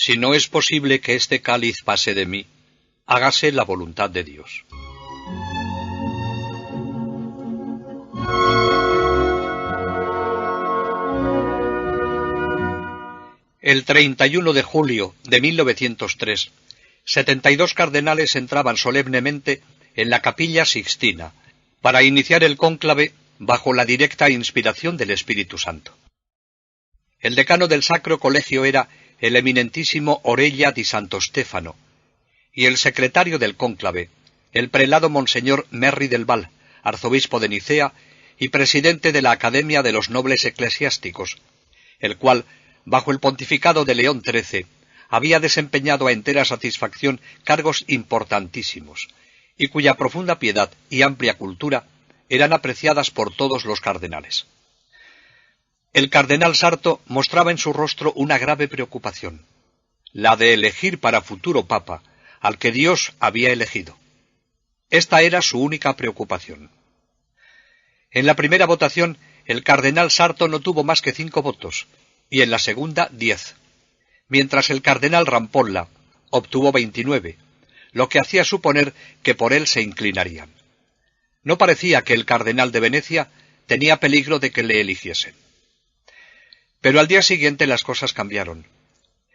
Si no es posible que este cáliz pase de mí, hágase la voluntad de Dios. El 31 de julio de 1903, 72 cardenales entraban solemnemente en la Capilla Sixtina para iniciar el cónclave bajo la directa inspiración del Espíritu Santo. El decano del Sacro Colegio era el eminentísimo Orella di Santo Stefano, y el secretario del cónclave, el prelado Monseñor Merry del Val, arzobispo de Nicea y presidente de la Academia de los Nobles Eclesiásticos, el cual, bajo el pontificado de León XIII, había desempeñado a entera satisfacción cargos importantísimos, y cuya profunda piedad y amplia cultura eran apreciadas por todos los cardenales. El cardenal Sarto mostraba en su rostro una grave preocupación, la de elegir para futuro papa al que Dios había elegido. Esta era su única preocupación. En la primera votación, el cardenal Sarto no tuvo más que 5 votos, y en la segunda 10, mientras el cardenal Rampolla obtuvo 29, lo que hacía suponer que por él se inclinarían. No parecía que el cardenal de Venecia tenía peligro de que le eligiesen. Pero al día siguiente las cosas cambiaron.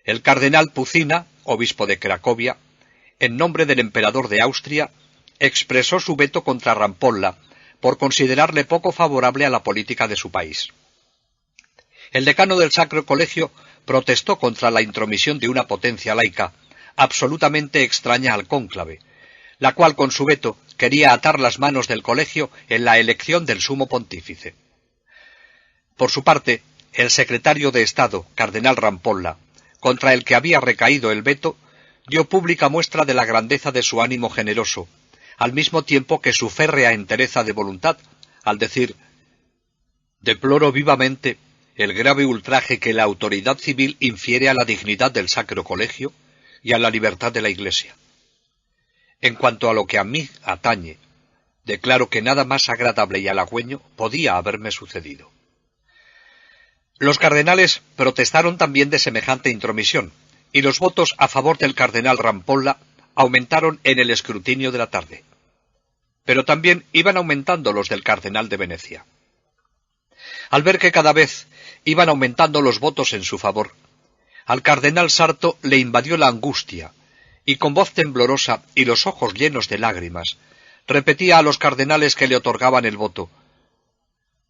El cardenal Pucina, obispo de Cracovia, en nombre del emperador de Austria, expresó su veto contra Rampolla por considerarle poco favorable a la política de su país. El decano del Sacro Colegio protestó contra la intromisión de una potencia laica absolutamente extraña al cónclave, la cual con su veto quería atar las manos del colegio en la elección del sumo pontífice. Por su parte, el secretario de Estado, cardenal Rampolla, contra el que había recaído el veto, dio pública muestra de la grandeza de su ánimo generoso, al mismo tiempo que su férrea entereza de voluntad, al decir: «Deploro vivamente el grave ultraje que la autoridad civil infiere a la dignidad del Sacro Colegio y a la libertad de la Iglesia. En cuanto a lo que a mí atañe, declaro que nada más agradable y halagüeño podía haberme sucedido». Los cardenales protestaron también de semejante intromisión, y los votos a favor del cardenal Rampolla aumentaron en el escrutinio de la tarde. Pero también iban aumentando los del cardenal de Venecia. Al ver que cada vez iban aumentando los votos en su favor, al cardenal Sarto le invadió la angustia, y con voz temblorosa y los ojos llenos de lágrimas, repetía a los cardenales que le otorgaban el voto: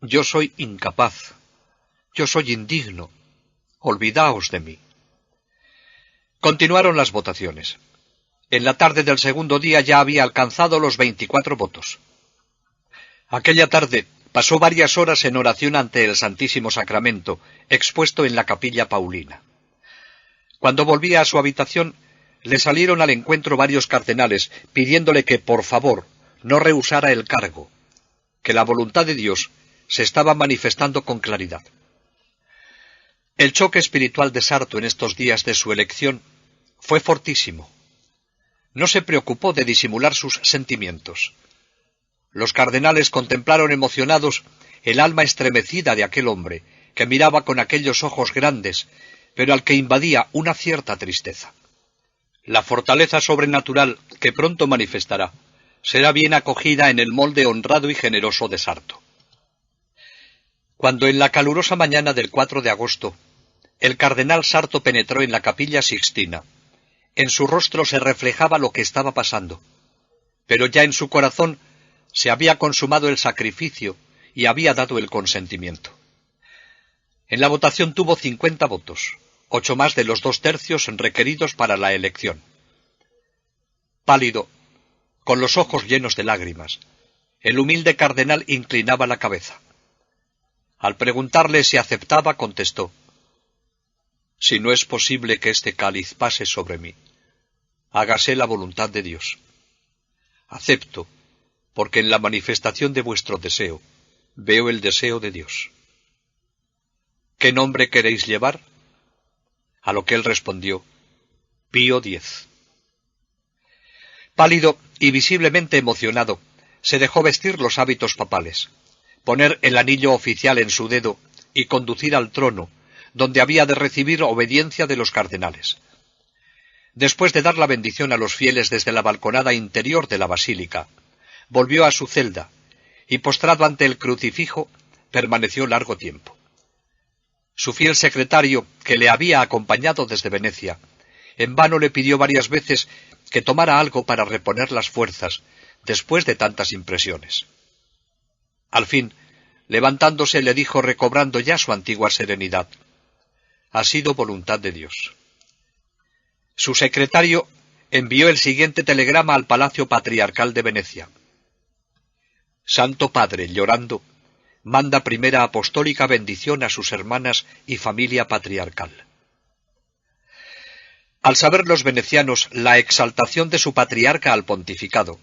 «Yo soy incapaz, yo soy indigno, olvidaos de mí». Continuaron las votaciones. En la tarde del segundo día ya había alcanzado los 24 votos. Aquella tarde pasó varias horas en oración ante el Santísimo Sacramento, expuesto en la Capilla Paulina. Cuando volvía a su habitación, le salieron al encuentro varios cardenales, pidiéndole que, por favor, no rehusara el cargo, que la voluntad de Dios se estaba manifestando con claridad. El choque espiritual de Sarto en estos días de su elección fue fortísimo. No se preocupó de disimular sus sentimientos. Los cardenales contemplaron emocionados el alma estremecida de aquel hombre, que miraba con aquellos ojos grandes, pero al que invadía una cierta tristeza. La fortaleza sobrenatural que pronto manifestará será bien acogida en el molde honrado y generoso de Sarto. Cuando en la calurosa mañana del 4 de agosto, el cardenal Sarto penetró en la Capilla Sixtina, en su rostro se reflejaba lo que estaba pasando, pero ya en su corazón se había consumado el sacrificio y había dado el consentimiento. En la votación tuvo 50 votos, 8 más de los 2/3 requeridos para la elección. Pálido, con los ojos llenos de lágrimas, el humilde cardenal inclinaba la cabeza. Al preguntarle si aceptaba, contestó: «Si no es posible que este cáliz pase sobre mí, hágase la voluntad de Dios. Acepto, porque en la manifestación de vuestro deseo veo el deseo de Dios». «¿Qué nombre queréis llevar?». A lo que él respondió: «Pío X». Pálido y visiblemente emocionado, se dejó vestir los hábitos papales, poner el anillo oficial en su dedo y conducir al trono, donde había de recibir obediencia de los cardenales. Después de dar la bendición a los fieles desde la balconada interior de la basílica, volvió a su celda y, postrado ante el crucifijo, permaneció largo tiempo. Su fiel secretario, que le había acompañado desde Venecia, en vano le pidió varias veces que tomara algo para reponer las fuerzas después de tantas impresiones. Al fin, levantándose, le dijo, recobrando ya su antigua serenidad: «Ha sido voluntad de Dios». Su secretario envió el siguiente telegrama al Palacio Patriarcal de Venecia: «Santo Padre, llorando, manda primera apostólica bendición a sus hermanas y familia patriarcal». Al saber los venecianos la exaltación de su patriarca al pontificado,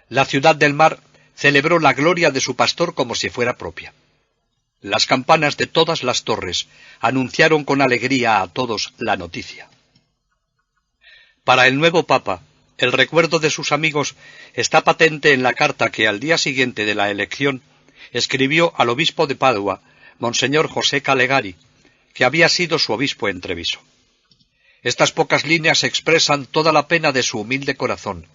la ciudad del mar celebró la gloria de su pastor como si fuera propia. Las campanas de todas las torres anunciaron con alegría a todos la noticia. Para el nuevo papa, el recuerdo de sus amigos está patente en la carta que al día siguiente de la elección escribió al obispo de Padua, Monseñor José Calegari, que había sido su obispo en Treviso. Estas pocas líneas expresan toda la pena de su humilde corazón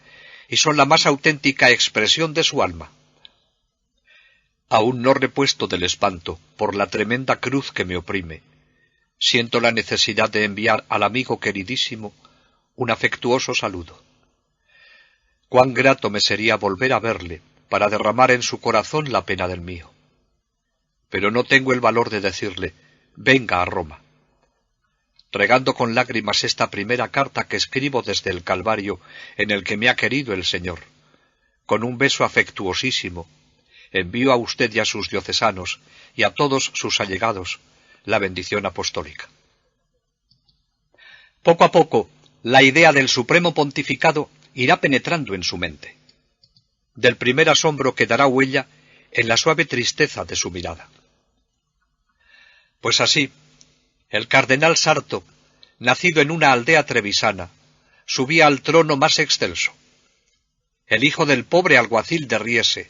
y son la más auténtica expresión de su alma. Aún no repuesto del espanto por la tremenda cruz que me oprime, siento la necesidad de enviar al amigo queridísimo un afectuoso saludo. Cuán grato me sería volver a verle para derramar en su corazón la pena del mío. Pero no tengo el valor de decirle: venga a Roma. Regando con lágrimas esta primera carta que escribo desde el Calvario en el que me ha querido el Señor, con un beso afectuosísimo, envío a usted y a sus diocesanos y a todos sus allegados la bendición apostólica. Poco a poco, la idea del supremo pontificado irá penetrando en su mente. Del primer asombro quedará huella en la suave tristeza de su mirada. Pues así, el cardenal Sarto, nacido en una aldea trevisana, subía al trono más excelso. El hijo del pobre alguacil de Riese,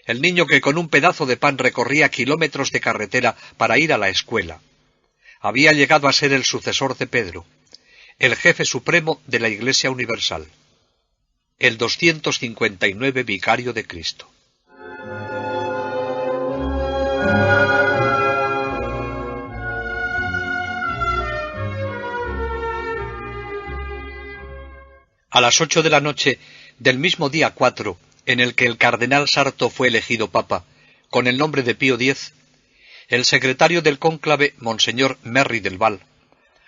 el niño que con un pedazo de pan recorría kilómetros de carretera para ir a la escuela, había llegado a ser el sucesor de Pedro, el jefe supremo de la Iglesia Universal, el 259 vicario de Cristo. A las 8 de la noche del mismo día 4, en el que el cardenal Sarto fue elegido papa, con el nombre de Pío X, el secretario del cónclave, Monseñor Merry del Val,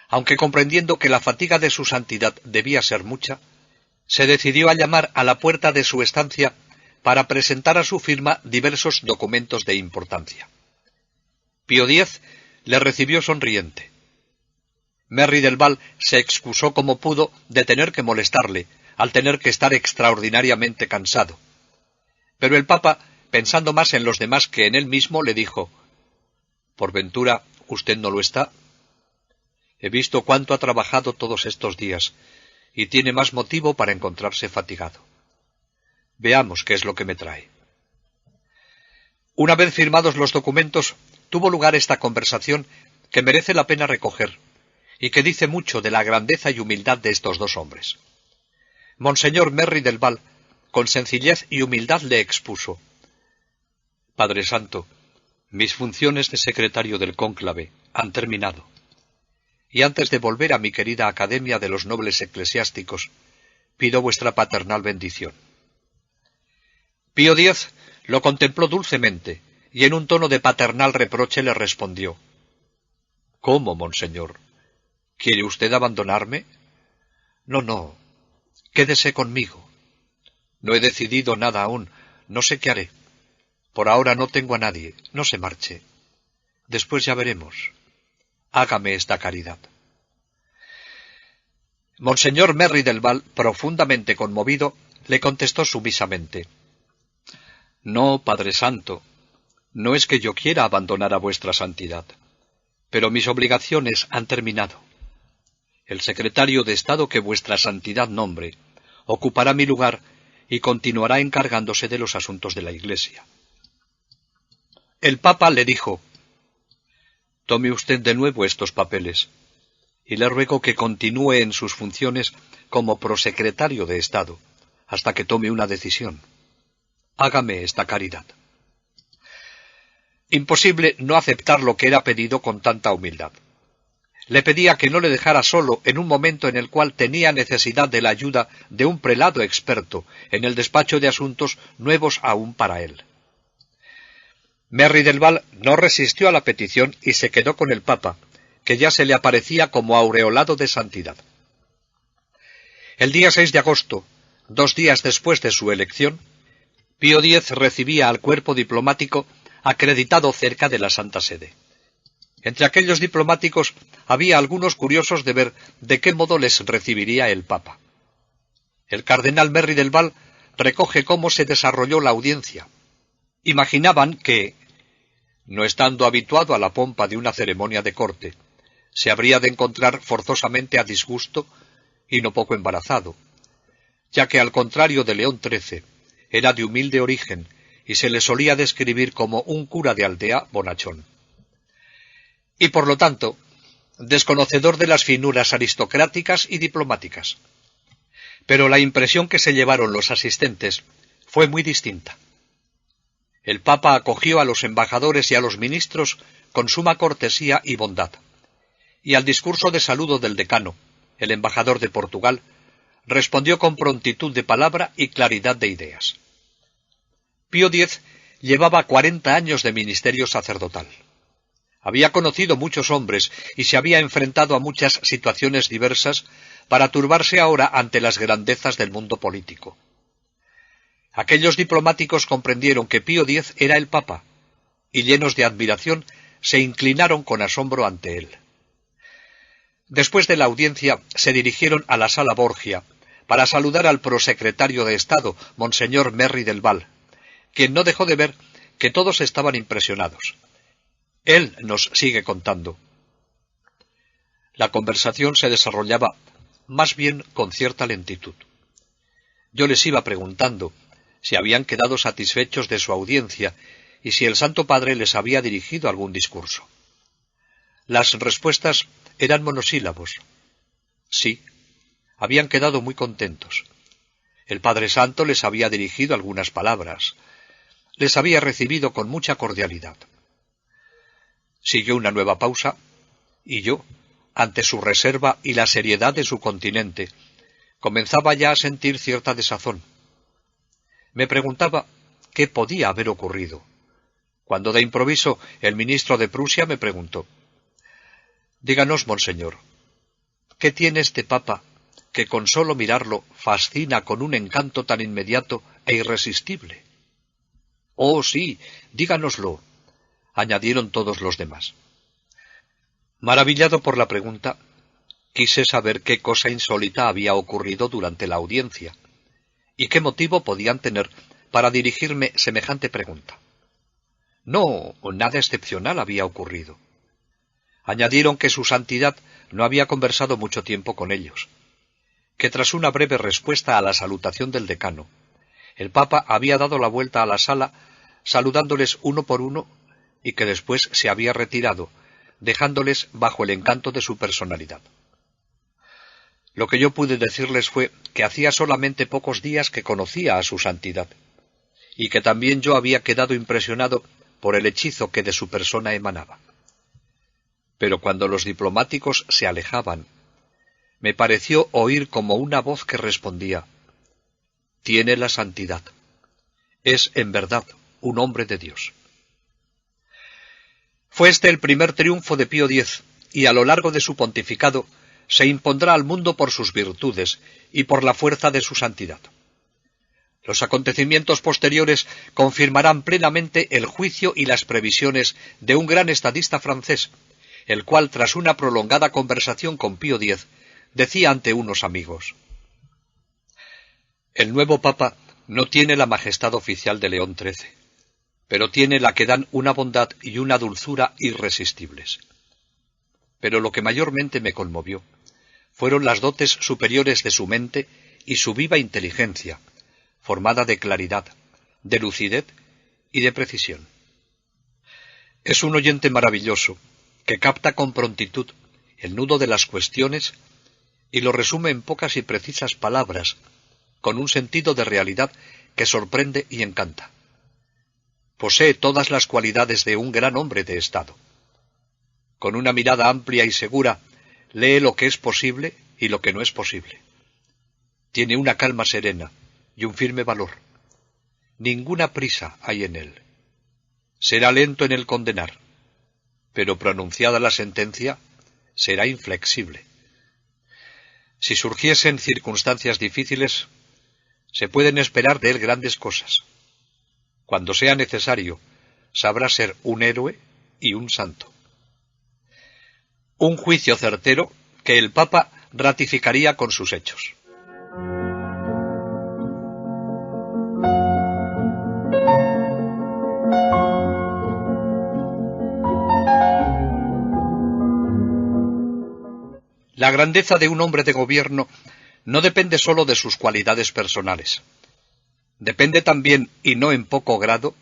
aunque comprendiendo que la fatiga de su santidad debía ser mucha, se decidió a llamar a la puerta de su estancia para presentar a su firma diversos documentos de importancia. Pío X le recibió sonriente. Merry del Val se excusó como pudo de tener que molestarle, al tener que estar extraordinariamente cansado. Pero el Papa, pensando más en los demás que en él mismo, le dijo: «¿Por ventura usted no lo está? He visto cuánto ha trabajado todos estos días, y tiene más motivo para encontrarse fatigado. Veamos qué es lo que me trae». Una vez firmados los documentos, tuvo lugar esta conversación que merece la pena recoger, y que dice mucho de la grandeza y humildad de estos dos hombres. Monseñor Merry del Val, con sencillez y humildad, le expuso: «Padre Santo, mis funciones de secretario del cónclave han terminado, y antes de volver a mi querida Academia de los Nobles Eclesiásticos, pido vuestra paternal bendición». Pío X lo contempló dulcemente, y en un tono de paternal reproche le respondió: «¿Cómo, monseñor? ¿Quiere usted abandonarme? No, no. Quédese conmigo. No he decidido nada aún. No sé qué haré. Por ahora no tengo a nadie. No se marche. Después ya veremos. Hágame esta caridad». Monseñor Merry del Val, profundamente conmovido, le contestó sumisamente: «No, Padre Santo, no es que yo quiera abandonar a vuestra santidad, pero mis obligaciones han terminado. El secretario de Estado que vuestra santidad nombre ocupará mi lugar y continuará encargándose de los asuntos de la Iglesia». El Papa le dijo: «Tome usted de nuevo estos papeles y le ruego que continúe en sus funciones como prosecretario de Estado, hasta que tome una decisión. Hágame esta caridad. Imposible no aceptar lo que era pedido con tanta humildad. Le pedía que no le dejara solo en un momento en el cual tenía necesidad de la ayuda de un prelado experto en el despacho de asuntos nuevos aún para él. Merry del Val no resistió a la petición y se quedó con el Papa, que ya se le aparecía como aureolado de santidad. El día 6 de agosto, 2 días después de su elección, Pío X recibía al cuerpo diplomático acreditado cerca de la Santa Sede. Entre aquellos diplomáticos había algunos curiosos de ver de qué modo les recibiría el Papa. El cardenal Merry del Val recoge cómo se desarrolló la audiencia. Imaginaban que, no estando habituado a la pompa de una ceremonia de corte, se habría de encontrar forzosamente a disgusto y no poco embarazado, ya que al contrario de León XIII, era de humilde origen y se le solía describir como un cura de aldea bonachón. Y por lo tanto, desconocedor de las finuras aristocráticas y diplomáticas. Pero la impresión que se llevaron los asistentes fue muy distinta. El Papa acogió a los embajadores y a los ministros con suma cortesía y bondad, y al discurso de saludo del decano, el embajador de Portugal, respondió con prontitud de palabra y claridad de ideas. Pío X llevaba 40 años de ministerio sacerdotal. Había conocido muchos hombres y se había enfrentado a muchas situaciones diversas para turbarse ahora ante las grandezas del mundo político. Aquellos diplomáticos comprendieron que Pío X era el Papa, y llenos de admiración se inclinaron con asombro ante él. Después de la audiencia se dirigieron a la sala Borgia para saludar al prosecretario de Estado, Monseñor Merry del Val, quien no dejó de ver que todos estaban impresionados. Él nos sigue contando. La conversación se desarrollaba más bien con cierta lentitud. Yo les iba preguntando si habían quedado satisfechos de su audiencia y si el Santo Padre les había dirigido algún discurso. Las respuestas eran monosílabos. Sí, habían quedado muy contentos. El Padre Santo les había dirigido algunas palabras. Les había recibido con mucha cordialidad. Siguió una nueva pausa, y yo, ante su reserva y la seriedad de su continente, comenzaba ya a sentir cierta desazón. Me preguntaba qué podía haber ocurrido, cuando de improviso el ministro de Prusia me preguntó: «Díganos, monseñor, ¿qué tiene este Papa que con solo mirarlo fascina con un encanto tan inmediato e irresistible?» «Oh, sí, díganoslo», añadieron todos los demás. Maravillado por la pregunta, quise saber qué cosa insólita había ocurrido durante la audiencia, y qué motivo podían tener para dirigirme semejante pregunta. No, nada excepcional había ocurrido. Añadieron que su santidad no había conversado mucho tiempo con ellos, que tras una breve respuesta a la salutación del decano, el Papa había dado la vuelta a la sala, saludándoles uno por uno, y que después se había retirado, dejándoles bajo el encanto de su personalidad. Lo que yo pude decirles fue que hacía solamente pocos días que conocía a su santidad, y que también yo había quedado impresionado por el hechizo que de su persona emanaba. Pero cuando los diplomáticos se alejaban, me pareció oír como una voz que respondía: «Tiene la santidad. Es, en verdad, un hombre de Dios». Fue este el primer triunfo de Pío X, y a lo largo de su pontificado se impondrá al mundo por sus virtudes y por la fuerza de su santidad. Los acontecimientos posteriores confirmarán plenamente el juicio y las previsiones de un gran estadista francés, el cual, tras una prolongada conversación con Pío X, decía ante unos amigos: «El nuevo Papa no tiene la majestad oficial de León XIII, pero tiene la que dan una bondad y una dulzura irresistibles. Pero lo que mayormente me conmovió fueron las dotes superiores de su mente y su viva inteligencia, formada de claridad, de lucidez y de precisión. Es un oyente maravilloso, que capta con prontitud el nudo de las cuestiones y lo resume en pocas y precisas palabras, con un sentido de realidad que sorprende y encanta. Posee todas las cualidades de un gran hombre de Estado. Con una mirada amplia y segura, lee lo que es posible y lo que no es posible. Tiene una calma serena y un firme valor. Ninguna prisa hay en él. Será lento en el condenar, pero pronunciada la sentencia, será inflexible. Si surgiesen circunstancias difíciles, se pueden esperar de él grandes cosas. Cuando sea necesario, sabrá ser un héroe y un santo. Un juicio certero que el Papa ratificaría con sus hechos. La grandeza de un hombre de gobierno no depende sólo de sus cualidades personales. Depende también, y no en poco grado,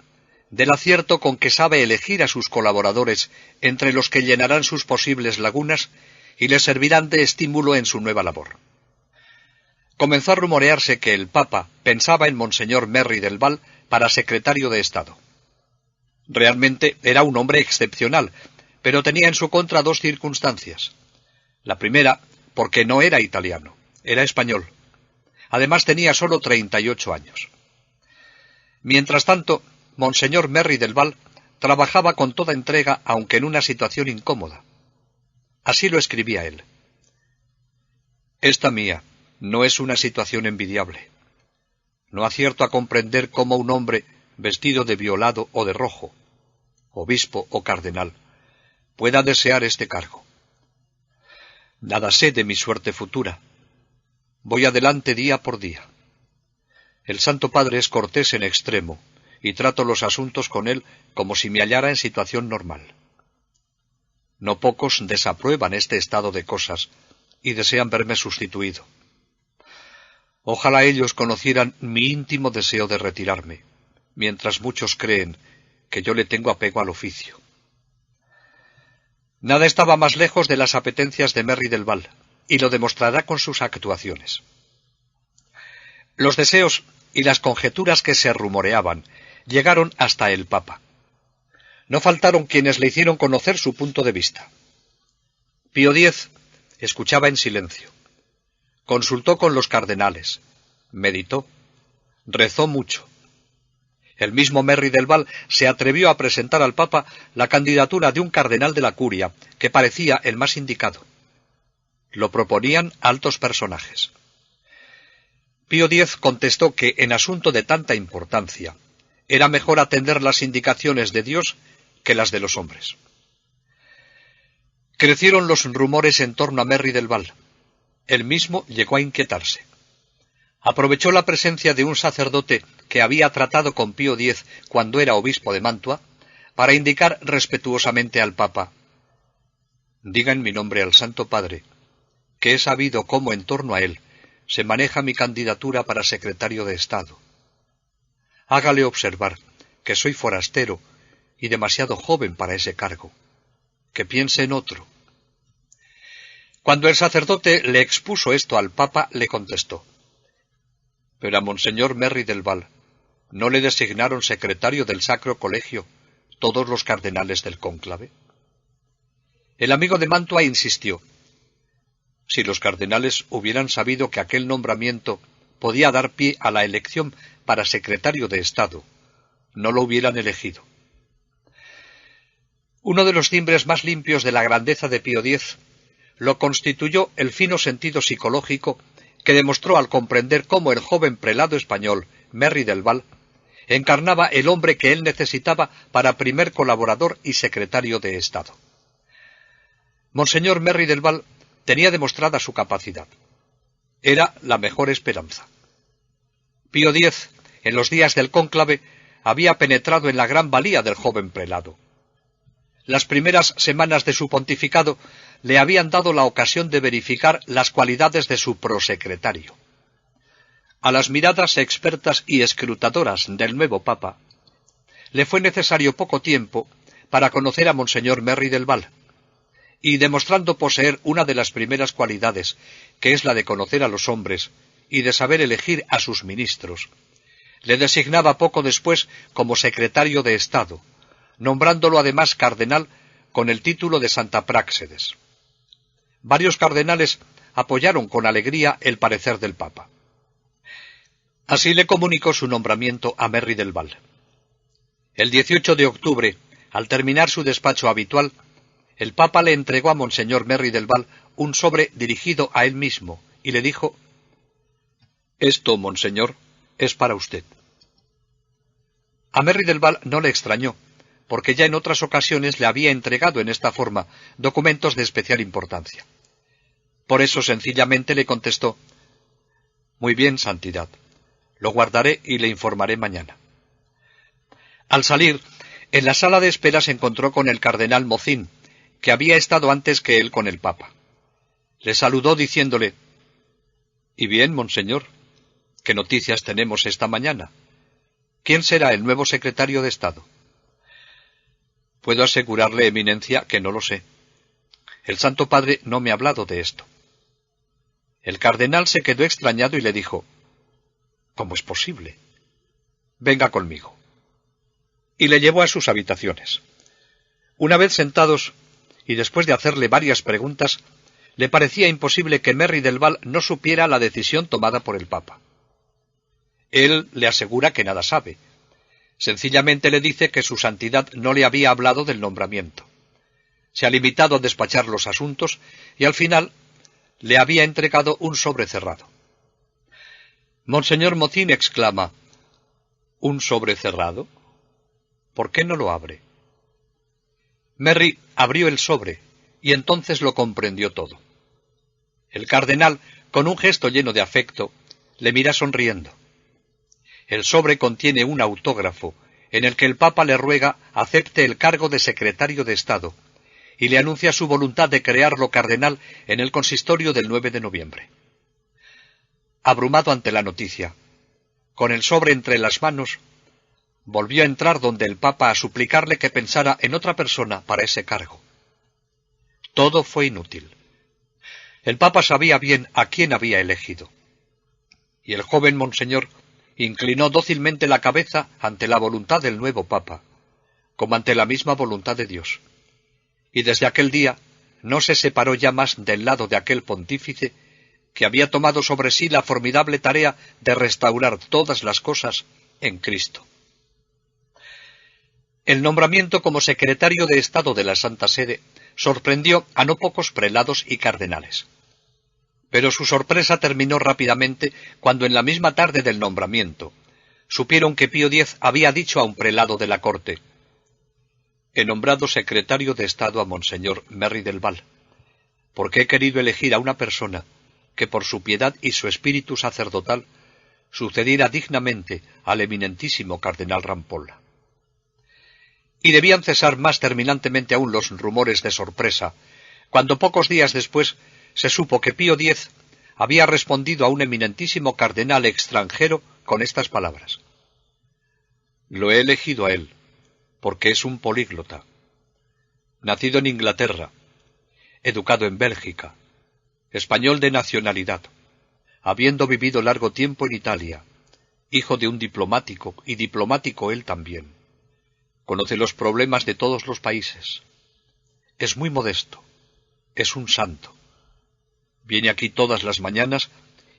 del acierto con que sabe elegir a sus colaboradores entre los que llenarán sus posibles lagunas y les servirán de estímulo en su nueva labor. Comenzó a rumorearse que el Papa pensaba en Monseñor Merry del Val para secretario de Estado. Realmente era un hombre excepcional, pero tenía en su contra dos circunstancias. La primera, porque no era italiano, era español. Además tenía solo 38 años. Mientras tanto, Monseñor Merry del Val trabajaba con toda entrega, aunque en una situación incómoda. Así lo escribía él. Esta mía no es una situación envidiable. No acierto a comprender cómo un hombre vestido de violado o de rojo, obispo o cardenal, pueda desear este cargo. Nada sé de mi suerte futura. Voy adelante día por día. El Santo Padre es cortés en extremo, y trato los asuntos con él como si me hallara en situación normal. No pocos desaprueban este estado de cosas y desean verme sustituido. Ojalá ellos conocieran mi íntimo deseo de retirarme, mientras muchos creen que yo le tengo apego al oficio. Nada estaba más lejos de las apetencias de Merry del Val, y lo demostrará con sus actuaciones. Los deseos y las conjeturas que se rumoreaban llegaron hasta el Papa. No faltaron quienes le hicieron conocer su punto de vista. Pío X escuchaba en silencio. Consultó con los cardenales, meditó, rezó mucho. El mismo Merry del Val se atrevió a presentar al Papa la candidatura de un cardenal de la Curia, que parecía el más indicado. Lo proponían altos personajes. Pío X contestó que en asunto de tanta importancia era mejor atender las indicaciones de Dios que las de los hombres. Crecieron los rumores en torno a Merry del Val. Él mismo llegó a inquietarse. Aprovechó la presencia de un sacerdote que había tratado con Pío X cuando era obispo de Mantua para indicar respetuosamente al Papa: «Diga en mi nombre al Santo Padre que he sabido cómo en torno a él se maneja mi candidatura para secretario de Estado. Hágale observar que soy forastero y demasiado joven para ese cargo. Que piense en otro». Cuando el sacerdote le expuso esto al Papa, le contestó: «Pero a Monseñor Merry del Val ¿no le designaron secretario del Sacro Colegio todos los cardenales del cónclave?». El amigo de Mantua insistió: «Si los cardenales hubieran sabido que aquel nombramiento podía dar pie a la elección para secretario de Estado, no lo hubieran elegido». Uno de los timbres más limpios de la grandeza de Pío X lo constituyó el fino sentido psicológico que demostró al comprender cómo el joven prelado español, Merry del Val, encarnaba el hombre que él necesitaba para primer colaborador y secretario de Estado. Monseñor Merry del Val tenía demostrada su capacidad. Era la mejor esperanza. Pío X, en los días del cónclave, había penetrado en la gran valía del joven prelado. Las primeras semanas de su pontificado le habían dado la ocasión de verificar las cualidades de su prosecretario. A las miradas expertas y escrutadoras del nuevo Papa, le fue necesario poco tiempo para conocer a Monseñor Merry del Val, y demostrando poseer una de las primeras cualidades, que es la de conocer a los hombres y de saber elegir a sus ministros, le designaba poco después como secretario de Estado, nombrándolo además cardenal con el título de Santa Práxedes. Varios cardenales apoyaron con alegría el parecer del Papa. Así le comunicó su nombramiento a Merry del Val. El 18 de octubre, al terminar su despacho habitual, el Papa le entregó a Monseñor Merry del Val un sobre dirigido a él mismo y le dijo: «Esto, Monseñor, es para usted». A Merry del Val no le extrañó, porque ya en otras ocasiones le había entregado en esta forma documentos de especial importancia. Por eso sencillamente le contestó: «Muy bien, Santidad, lo guardaré y le informaré mañana». Al salir, en la sala de espera se encontró con el cardenal Mocín, que había estado antes que él con el Papa. Le saludó diciéndole: «Y bien, Monseñor, ¿qué noticias tenemos esta mañana? ¿Quién será el nuevo secretario de Estado?» «Puedo asegurarle, Eminencia, que no lo sé. El Santo Padre no me ha hablado de esto». El cardenal se quedó extrañado y le dijo: «¿Cómo es posible? Venga conmigo». Y le llevó a sus habitaciones. Una vez sentados, y después de hacerle varias preguntas, le parecía imposible que Merry del Val no supiera la decisión tomada por el Papa. Él le asegura que nada sabe. Sencillamente le dice que su santidad no le había hablado del nombramiento. Se ha limitado a despachar los asuntos y al final le había entregado un sobre cerrado. Monseñor Mocín exclama: «¿Un sobre cerrado? ¿Por qué no lo abre?» Merry abrió el sobre y entonces lo comprendió todo. El cardenal, con un gesto lleno de afecto, le mira sonriendo. El sobre contiene un autógrafo en el que el Papa le ruega acepte el cargo de secretario de Estado y le anuncia su voluntad de crearlo cardenal en el consistorio del 9 de noviembre. Abrumado ante la noticia, con el sobre entre las manos, volvió a entrar donde el Papa a suplicarle que pensara en otra persona para ese cargo. Todo fue inútil. El Papa sabía bien a quién había elegido. Y el joven monseñor inclinó dócilmente la cabeza ante la voluntad del nuevo Papa, como ante la misma voluntad de Dios. Y desde aquel día no se separó ya más del lado de aquel pontífice que había tomado sobre sí la formidable tarea de restaurar todas las cosas en Cristo. El nombramiento como secretario de Estado de la Santa Sede sorprendió a no pocos prelados y cardenales. Pero su sorpresa terminó rápidamente cuando en la misma tarde del nombramiento supieron que Pío X había dicho a un prelado de la corte: «He nombrado secretario de Estado a Monseñor Merry del Val, porque he querido elegir a una persona que por su piedad y su espíritu sacerdotal sucediera dignamente al eminentísimo cardenal Rampolla». Y debían cesar más terminantemente aún los rumores de sorpresa, cuando pocos días después se supo que Pío X había respondido a un eminentísimo cardenal extranjero con estas palabras: «Lo he elegido a él, porque es un políglota, nacido en Inglaterra, educado en Bélgica, español de nacionalidad, habiendo vivido largo tiempo en Italia, hijo de un diplomático, y diplomático él también. Conoce los problemas de todos los países. Es muy modesto. Es un santo. Viene aquí todas las mañanas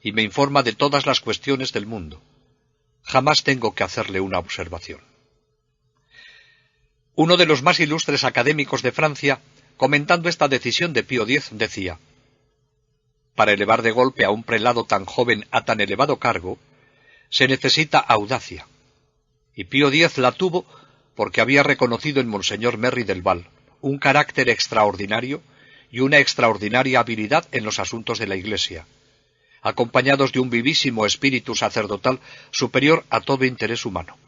y me informa de todas las cuestiones del mundo. Jamás tengo que hacerle una observación». Uno de los más ilustres académicos de Francia, comentando esta decisión de Pío X, decía: «Para elevar de golpe a un prelado tan joven a tan elevado cargo, se necesita audacia. Y Pío X la tuvo porque había reconocido en Monseñor Merry del Val un carácter extraordinario y una extraordinaria habilidad en los asuntos de la Iglesia, acompañados de un vivísimo espíritu sacerdotal superior a todo interés humano».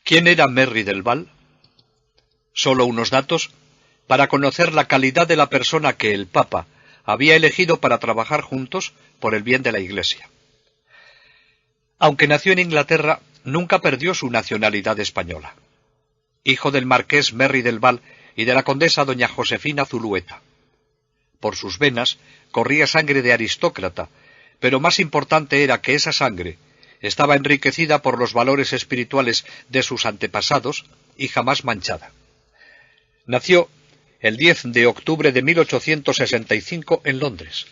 ¿Quién era Merry del Val? Solo unos datos para conocer la calidad de la persona que el Papa había elegido para trabajar juntos por el bien de la Iglesia. Aunque nació en Inglaterra, nunca perdió su nacionalidad española. Hijo del marqués Merry del Val y de la condesa doña Josefina Zulueta. Por sus venas corría sangre de aristócrata, pero más importante era que esa sangre estaba enriquecida por los valores espirituales de sus antepasados y jamás manchada. Nació el 10 de octubre de 1865 en Londres.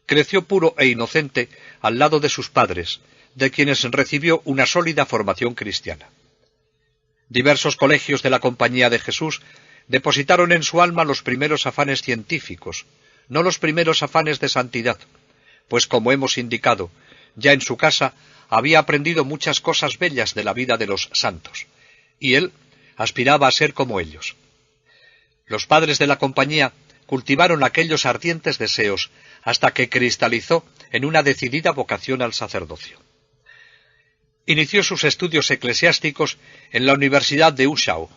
Creció puro e inocente al lado de sus padres, de quienes recibió una sólida formación cristiana. Diversos colegios de la Compañía de Jesús depositaron en su alma los primeros afanes científicos, no los primeros afanes de santidad, pues como hemos indicado, ya en su casa había aprendido muchas cosas bellas de la vida de los santos, y él aspiraba a ser como ellos. Los padres de la Compañía cultivaron aquellos ardientes deseos hasta que cristalizó en una decidida vocación al sacerdocio. Inició sus estudios eclesiásticos en la Universidad de Ushaw,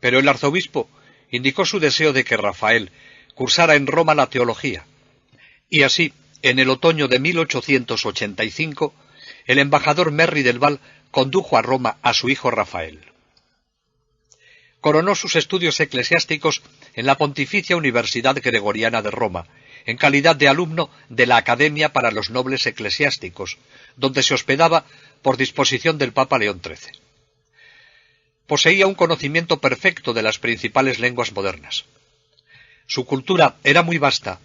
pero el arzobispo indicó su deseo de que Rafael cursara en Roma la teología, y así, en el otoño de 1885, el embajador Merry del Val condujo a Roma a su hijo Rafael. Coronó sus estudios eclesiásticos en la Pontificia Universidad Gregoriana de Roma, en calidad de alumno de la Academia para los Nobles Eclesiásticos, donde se hospedaba por disposición del Papa León XIII. Poseía un conocimiento perfecto de las principales lenguas modernas. Su cultura era muy vasta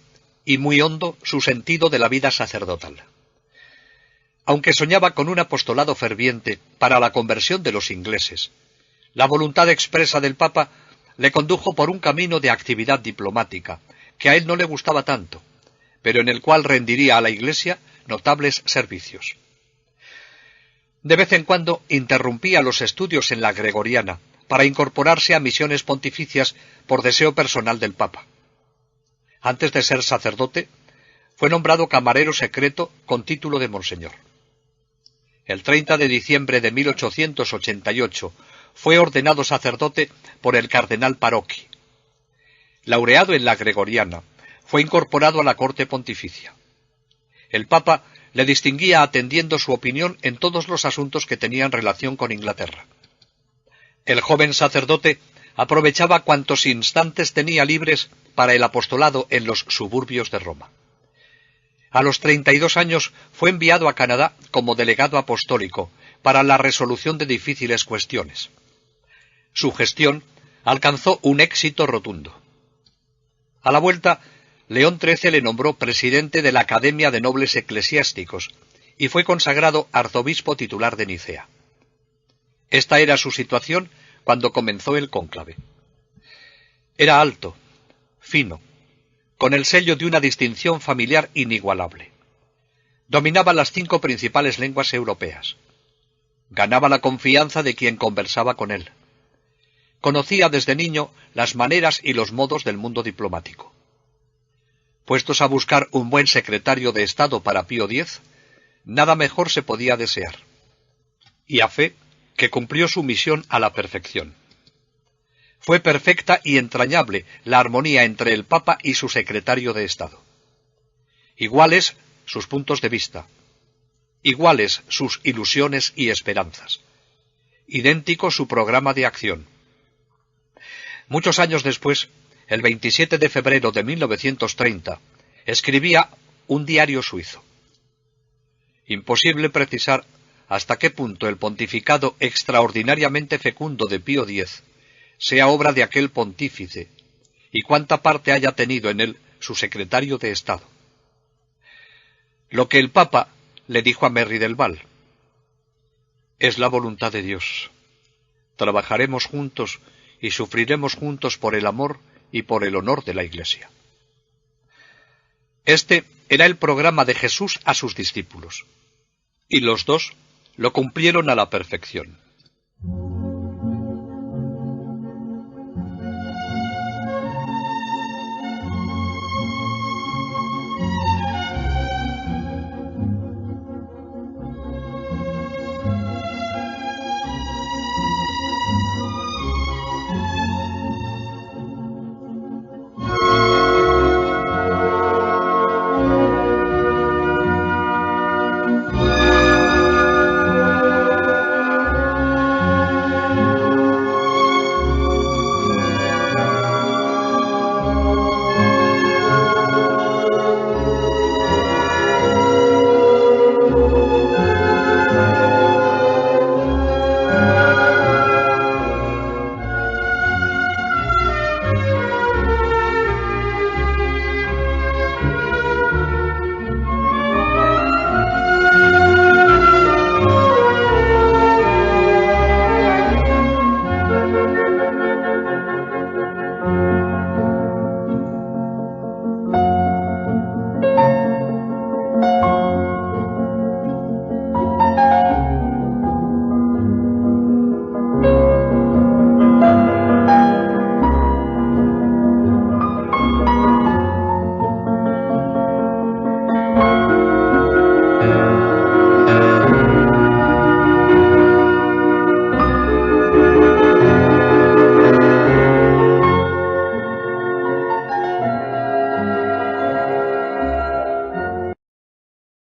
y muy hondo su sentido de la vida sacerdotal. Aunque soñaba con un apostolado ferviente para la conversión de los ingleses, la voluntad expresa del Papa le condujo por un camino de actividad diplomática, que a él no le gustaba tanto, pero en el cual rendiría a la Iglesia notables servicios. De vez en cuando interrumpía los estudios en la Gregoriana para incorporarse a misiones pontificias por deseo personal del Papa. Antes de ser sacerdote, fue nombrado camarero secreto con título de monseñor. El 30 de diciembre de 1888 fue ordenado sacerdote por el cardenal Parocchi. Laureado en la Gregoriana, fue incorporado a la corte pontificia. El Papa le distinguía atendiendo su opinión en todos los asuntos que tenían relación con Inglaterra. El joven sacerdote aprovechaba cuantos instantes tenía libres para el apostolado en los suburbios de Roma. A los 32 años fue enviado a Canadá como delegado apostólico para la resolución de difíciles cuestiones. Su gestión alcanzó un éxito rotundo. A la vuelta, León XIII le nombró presidente de la Academia de Nobles Eclesiásticos y fue consagrado arzobispo titular de Nicea. Esta era su situación cuando comenzó el cónclave. Era alto, fino, con el sello de una distinción familiar inigualable. Dominaba las 5 principales lenguas europeas. Ganaba la confianza de quien conversaba con él. Conocía desde niño las maneras y los modos del mundo diplomático. Puestos a buscar un buen secretario de Estado para Pío X, nada mejor se podía desear. Y a fe que cumplió su misión a la perfección. Fue perfecta y entrañable la armonía entre el Papa y su secretario de Estado. Iguales sus puntos de vista, iguales sus ilusiones y esperanzas, idéntico su programa de acción. Muchos años después, el 27 de febrero de 1930, escribía un diario suizo. Imposible precisar hasta qué punto el pontificado extraordinariamente fecundo de Pío X sea obra de aquel pontífice, y cuánta parte haya tenido en él su secretario de Estado. Lo que el Papa le dijo a Merry del Val: es la voluntad de Dios. Trabajaremos juntos y sufriremos juntos por el amor y por el honor de la Iglesia. Este era el programa de Jesús a sus discípulos, y los dos lo cumplieron a la perfección.